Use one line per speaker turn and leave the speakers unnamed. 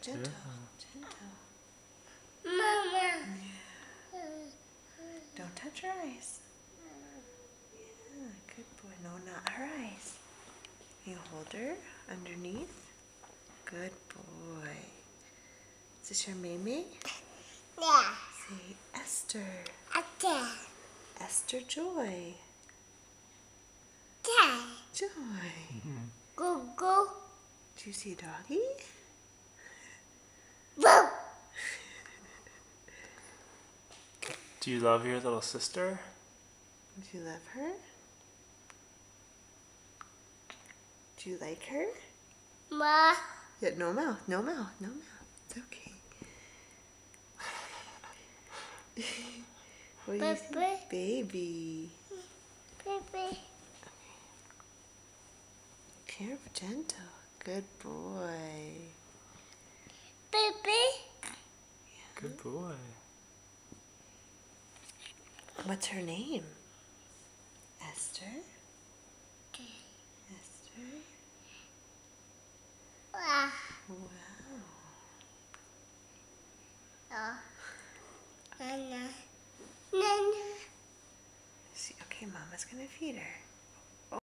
Gentle. Gentle.
Mama.
Don't touch her eyes. Yeah, good boy. No, not her eyes. You hold her underneath. Good boy. Is this your Mimi?
Yeah.
Say Esther.
Okay.
Esther Joy.
Okay.
Joy.
Go, go.
Do you see a doggy?
Whoa.
Do you love your little sister?
Do you love her? Do you like her?
Ma.
Yeah, no mouth, no mouth, no mouth. It's okay. What do you think? Baby.
Baby.
Careful, gentle. Good boy.
Baby.
Good boy.
What's her name? Esther? Esther?
Wow.
Wow.
Oh. Nana. Nana.
See, okay, Mama's gonna feed her.